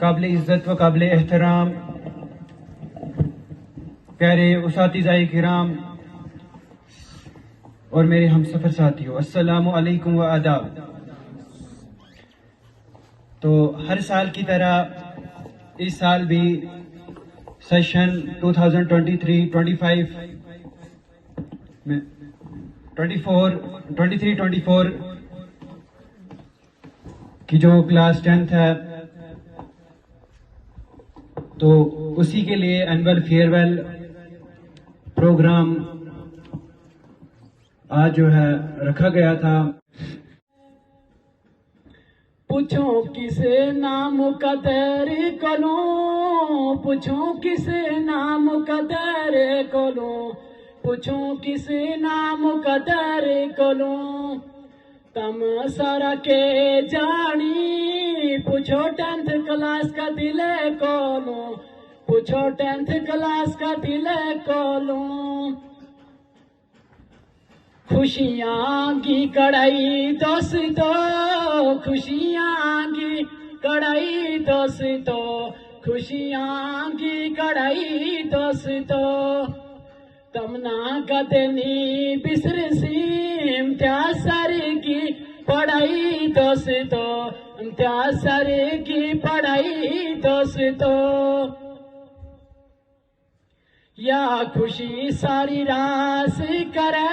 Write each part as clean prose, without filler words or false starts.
قابل عزت و قابل احترام پیارے اساتذہ کرام اور میرے ہم سفر ساتھیوں، السلام علیکم و آداب۔ تو ہر سال کی طرح اس سال بھی سیشن 23-24 کی جو کلاس 10th ہے تو اسی کے لیے اینول فیئرویل پروگرام آج جو ہے رکھا گیا تھا۔ پوچھو کسے نام قدر کلوں، پوچھو کسے نام قدر کلوں، پوچھو کسے نام قدر کلوں، تم سارا کے جانی، پوچھو 10th کلاس کا دل کولوں، پوچھو 10th کلاس کا دل کولوں۔ خوشیاں کی کڑائی دوستو، خوشیاں کی کڑائی دوستو، خوشیاں کی کڑائی دوستو، تم نہ کتنی بسرسی امتیاز سر کی پڑھائی دوستو، امتیاز سر کی پڑھائی دوستو، یا خوشی ساری راس کرے،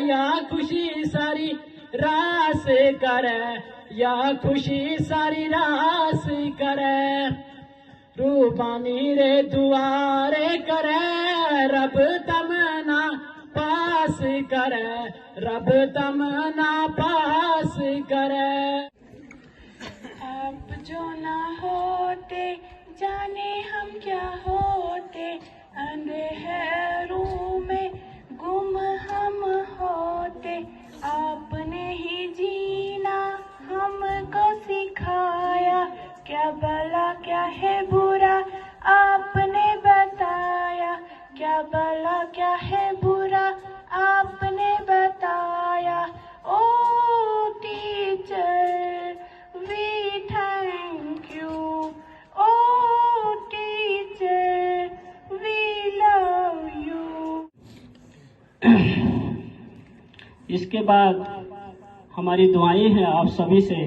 یا خوشی ساری راس کرے، یا خوشی ساری راس کرے، روبانی رے دوارے کرے، رب تمنا پاس کرے، رب تمنا پاس کرے۔ اب جو نہ ہوتے جانے ہم کیا ہوتے، اندھیروں میں گم ہم ہوتے، آپ نے ہی جینا ہم کو سکھایا، کیا بھلا کیا ہے برا آپ نے بتایا، کیا بھلا کیا ہے برا آپ نے بتایا، O teacher we thank you, O teacher we love you. اس کے بعد ہماری دعائیں ہیں آپ سبھی سے،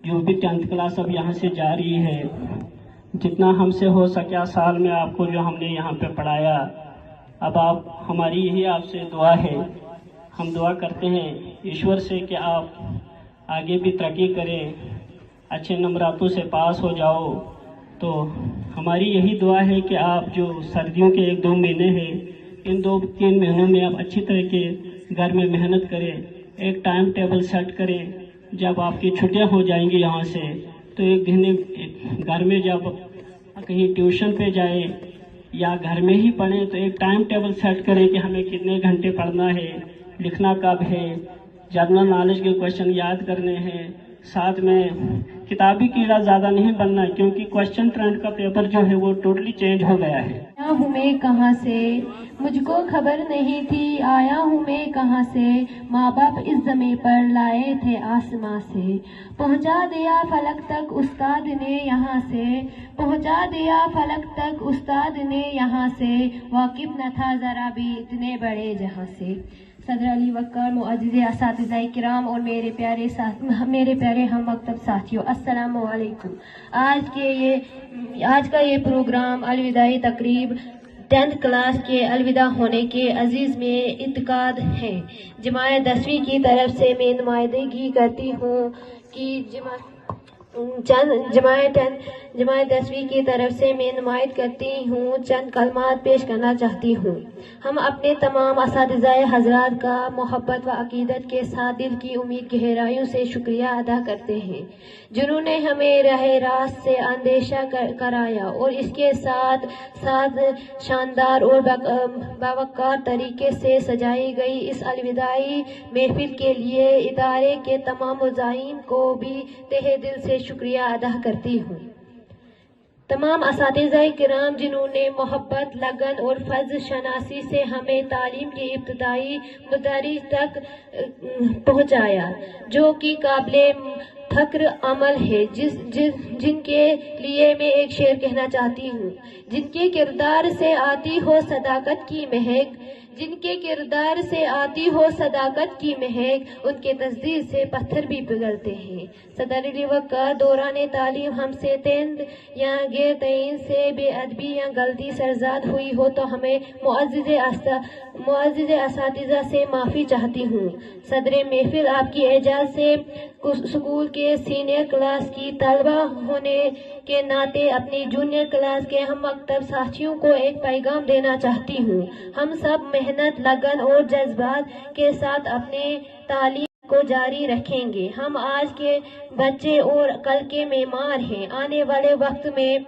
جو بھی 10th کلاس اب یہاں سے جا رہی ہے، جتنا ہم سے ہو سکیا سال میں آپ کو جو ہم نے یہاں پہ پڑھایا، اب آپ ہماری یہی آپ سے دعا ہے، ہم دعا کرتے ہیں ایشور سے کہ آپ آگے بھی ترقی کریں، اچھے نمبراتوں سے پاس ہو جاؤ۔ تو ہماری یہی دعا ہے کہ آپ جو سردیوں کے 1-2 مہینے ہیں، ان 2-3 مہینوں میں آپ اچھی طرح کے گھر میں محنت کریں، ایک ٹائم ٹیبل سیٹ کریں، جب آپ کی چھٹیاں ہو جائیں گی یہاں سے تو ایک دن گھر میں جب کہیں ٹیوشن پہ جائیں یا گھر میں ہی پڑھیں تو ایک ٹائم ٹیبل سیٹ کریں کہ ہمیں کتنے گھنٹے پڑھنا ہے، لکھنا کب ہے، جنرل نالج کے کوشچن یاد کرنے ہیں، ساتھ میں کتابی کیڑا زیادہ نہیں بننا کیونکہ کوشچن ٹرینڈ کا پیپر جو ہے وہ ٹوٹلی چینج ہو گیا ہے۔ آیا ہوں میں کہاں سے مجھ کو خبر نہیں تھی، آیا ہوں میں کہاں سے ماں باپ اس زمین پر لائے تھے آسماں سے، پہنچا دیا فلک تک استاد نے یہاں سے، پہنچا دیا فلک تک استاد نے یہاں سے، واقف نہ تھا ذرا بھی اتنے بڑے جہاں سے۔ صدر علی وقار، معزز اساتذہ کرام اور میرے پیارے ہم مکتب ساتھیوں، السلام علیکم۔ آج کا یہ پروگرام الوداعی تقریب 10th کلاس کے الوداع ہونے کے عزیز میں اعتقاد ہے۔ جماعت 10ویں کی طرف سے میں نمائندگی کرتی ہوں کہ جماعت 10ویں کی طرف سے میں نمائند کرتی ہوں، چند کلمات پیش کرنا چاہتی ہوں۔ ہم اپنے تمام اساتذہ حضرات کا محبت و عقیدت کے ساتھ دل کی امید گہرائیوں سے شکریہ ادا کرتے ہیں، جنہوں نے ہمیں راہ راست سے اندیشہ کرایا اور اس کے ساتھ ساتھ شاندار اور باوقار طریقے سے سجائی گئی اس الوداعی محفل کے لیے ادارے کے تمام مضامین کو بھی تہہ دل سے شکریہ ادا کرتی ہوں۔ تمام اساتذہ کرام جنہوں نے محبت، لگن اور فضل شناسی سے ہمیں تعلیم کے ابتدائی مدارج تک پہنچایا، جو کہ قابل फख्र अमल है जिनके लिए मैं एक शेर कहना चाहती हूँ। जिनके किरदार से आती हो सदाकत की महक, जिनके किरदार से आती हो सदाकत की महक, उनके तस्दीर से पत्थर भी पिघलते हैं। सदर लिवक का दौरान तालीम हमसे तेंद या गैर तयीन से बेअदबी या गलती सरजाद हुई हो तो हमें मुअज़्ज़िज़ असातिज़ा से माफ़ी चाहती हूँ। सदर महफिल आपकी एजाज़ से स्कूल के सीनियर क्लास की तलबा होने के नाते अपनी जूनियर क्लास के हम मकतब साथियों को एक पैगाम देना चाहती हूँ। हम सब मेहनत, लगन और जज्बात के साथ अपने तालीम को जारी रखेंगे। हम आज के बच्चे और कल के मेहमान हैं। आने वाले वक्त में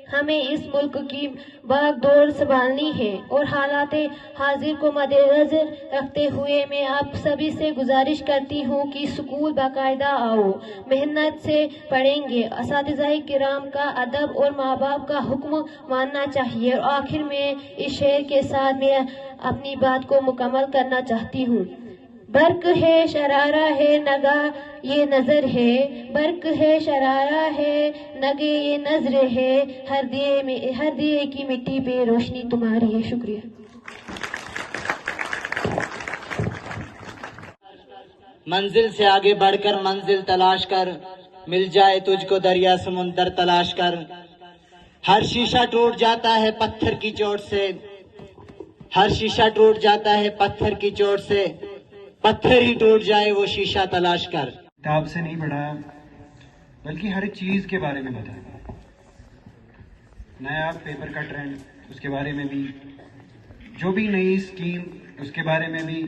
हमें इस मुल्क की भागदौड़ संभालनी है और हालात हाजिर को मद्देनजर रखते हुए मैं आप सभी से गुजारिश करती हूँ कि स्कूल बाकायदा आओ, मेहनत से पढ़ेंगे। असातिज़ाए किराम का अदब और माँ बाप का हुक्म मानना चाहिए। और आखिर में इस शेर के साथ मैं अपनी बात को मुकम्मल करना चाहती हूँ। बर्क है, शरारा है, नगा ये नजर है, बर्क है, शरारा है, नगे ये नजर है, हर दिए की मिट्टी पे रोशनी तुम्हारी है। शुक्रिया। मंजिल से आगे बढ़कर मंजिल तलाश कर, मिल जाए तुझको दरिया समुंदर तलाश कर। हर शीशा टूट जाता है पत्थर की चोट से, हर शीशा टूट जाता है पत्थर की चोट से, पत्थर ही टूट जाए वो शीशा तलाश कर। किताब से नहीं पढ़ा बल्कि हर चीज़ के बारे में बताया। नया पेपर का ट्रेंड उसके बारे में भी, जो भी नई स्कीम उसके बारे में भी,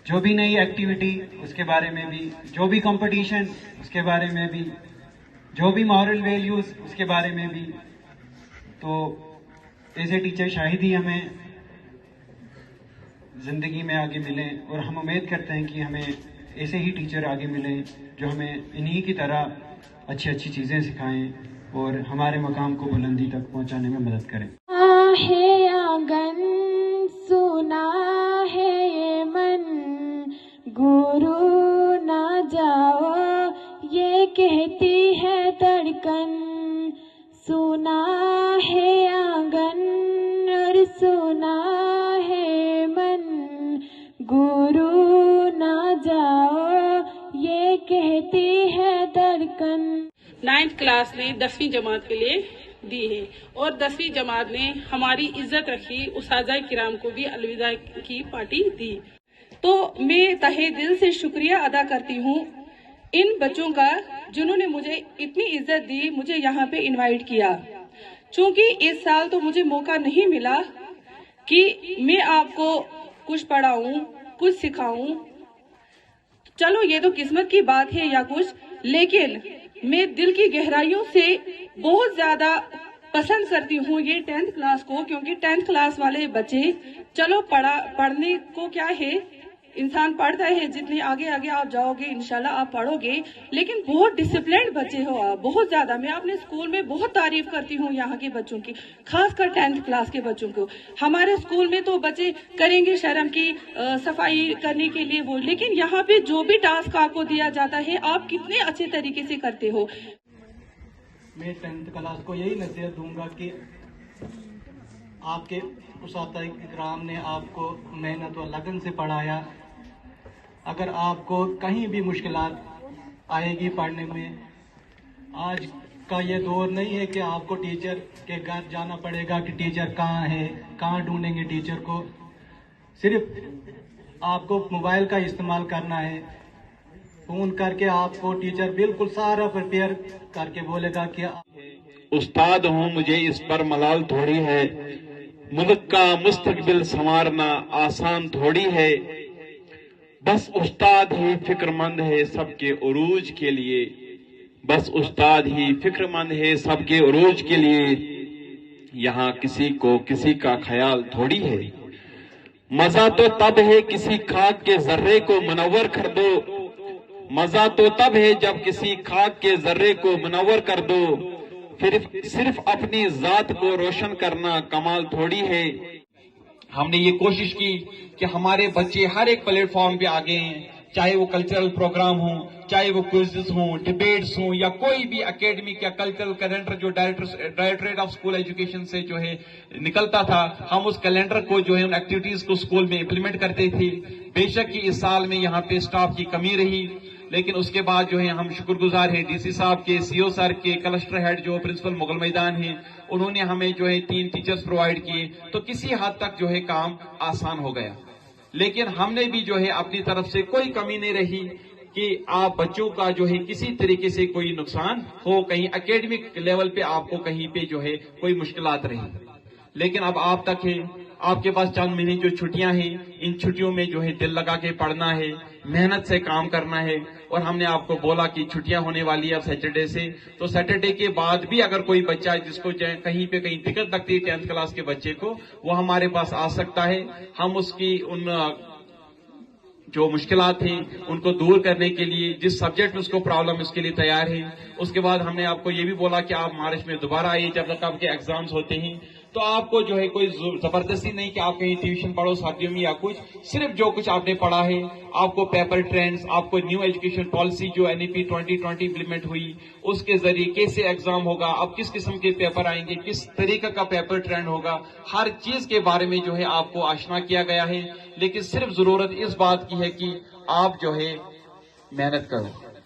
जो भी नई एक्टिविटी उसके बारे में भी, जो भी कंपटीशन उसके बारे में भी, जो भी मॉरल वैल्यूज उसके बारे में भी। तो ऐसे टीचर शायद ही हमें जिंदगी में आगे मिलें और हम उम्मीद करते हैं कि हमें ऐसे ही टीचर आगे मिलें जो हमें इन्हीं की तरह अच्छी अच्छी चीज़ें सिखाएं और हमारे मकाम को बुलंदी तक पहुंचाने में मदद करें। है आंगन सुना है ये मन, गुरु ना जाओ ये कहती है धड़कन। सुना है आंगन और सुना है मन, गुरु ना जाओ ये कहती है धड़कन। 9th क्लास ने 10वीं जमात के लिए दी है और 10वीं जमात ने हमारी इज्जत रखी, उस्ताज़ाए किराम को भी अलविदा की पार्टी दी। तो मैं तहे दिल से शुक्रिया अदा करती हूँ इन बच्चों का जिन्होंने मुझे इतनी इज्जत दी, मुझे यहाँ पे इनवाइट किया। चूंकि इस साल तो मुझे मौका नहीं मिला कि मैं आपको कुछ पढ़ाऊं, कुछ सिखाऊं, चलो ये तो किस्मत की बात है या कुछ, लेकिन मैं दिल की गहराइयों से बहुत ज्यादा पसंद करती हूँ ये 10th क्लास को, क्योंकि 10th क्लास वाले बच्चे, चलो पढ़ने को क्या है, इंसान पढ़ता है, जितने आगे आगे आप जाओगे इंशाल्लाह आप पढ़ोगे, लेकिन बहुत डिसिप्लिन्ड बच्चे हो आप, बहुत ज्यादा। मैं अपने स्कूल में बहुत तारीफ करती हूँ यहाँ के बच्चों की, खासकर 10th क्लास के बच्चों को। हमारे स्कूल में तो बच्चे करेंगे शर्म की सफाई करने के लिए वो, लेकिन यहाँ पे जो भी टास्क आपको दिया जाता है आप कितने अच्छे तरीके से करते हो। मैं 10th क्लास को यही नसीहत दूंगा कि आपके उस्ताद इकराम ने आपको मेहनत व लगन से पढ़ाया। अगर आपको कहीं भी मुश्किलात आएगी पढ़ने में, आज का ये दौर नहीं है कि आपको टीचर के घर जाना पड़ेगा कि टीचर कहाँ है, कहाँ ढूंढेंगे टीचर को। सिर्फ आपको मोबाइल का इस्तेमाल करना है, फोन करके आपको टीचर बिल्कुल सारा प्रिपेयर करके बोलेगा कि उस्ताद हूँ मुझे इस पर मलाल थोड़ी है, मुल्क का मुस्तकबिल संवारना आसान थोड़ी है, बस उस्ताद ही फिक्रमंद है सबके उरूज के लिए, बस उस्ताद ही फिक्रमंद है सबके उरूज के लिए, यहाँ किसी को किसी का ख्याल थोड़ी है। मजा तो तब है किसी खाक के जर्रे को मुनव्वर कर दो, मजा तो तब है जब किसी खाक के जर्रे को मुनव्वर कर दो, फिर सिर्फ अपनी जात को रोशन करना कमाल थोड़ी है। हमने ये कोशिश की कि हमारे बच्चे हर एक प्लेटफॉर्म पे आगे हैं, चाहे वो कल्चरल प्रोग्राम हो, चाहे वो क्विज़ेस हों, डिबेट्स हों, या कोई भी एकेडमिक या कल्चरल कैलेंडर जो डायरेक्टरेट ऑफ स्कूल एजुकेशन से जो है निकलता था, हम उस कैलेंडर को जो है उन एक्टिविटीज को स्कूल में इम्प्लीमेंट करते थे। बेशक कि इस साल में यहाँ पे स्टाफ की कमी रही, लेकिन उसके बाद जो है हम शुक्रगुजार हैं डीसी साहब के, सीओ सर के, क्लस्टर हेड जो प्रिंसिपल मुगल मैदान हैं, उन्होंने हमें जो है 3 टीचर्स प्रोवाइड किए, तो किसी हद तक जो है काम आसान हो गया। लेकिन हमने भी जो है अपनी तरफ से कोई कमी नहीं रही कि आप बच्चों का जो है किसी तरीके से कोई नुकसान हो, कहीं एकेडमिक लेवल पे आपको कहीं पे जो है कोई मुश्किलात रही। लेकिन अब आप तक है, आपके पास चंद महीने जो छुट्टियां हैं, इन छुट्टियों में जो है दिल लगा के पढ़ना है, मेहनत से काम करना है। और हमने आपको बोला कि छुट्टियां होने वाली है अब सैटरडे से, तो सैटरडे के बाद भी अगर कोई बच्चा जिसको कहीं पे कहीं दिक्कत लगती है 10th क्लास के बच्चे को, वो हमारे पास आ सकता है। हम उसकी उन जो मुश्किलात हैं उनको दूर करने के लिए जिस सब्जेक्ट में उसको प्रॉब्लम उसके लिए तैयार है। उसके बाद हमने आपको ये भी बोला कि आप मार्च में दोबारा आइए जब तक आपके एग्जाम्स होते हैं, तो आपको जो है कोई जबरदस्ती नहीं कि आप कहीं ट्यूशन पढ़ो सर्दियों में या कुछ, सिर्फ जो कुछ आपने पढ़ा है, आपको पेपर ट्रेंड्स, आपको न्यू एजुकेशन पॉलिसी जो NEP 2020 इम्प्लीमेंट हुई उसके जरिए कैसे एग्जाम होगा, अब किस किस्म के पेपर आएंगे, किस तरीके का पेपर ट्रेंड होगा, हर चीज के बारे में जो है आपको आशना किया गया है। लेकिन सिर्फ जरूरत इस बात की है कि आप जो है मेहनत करो।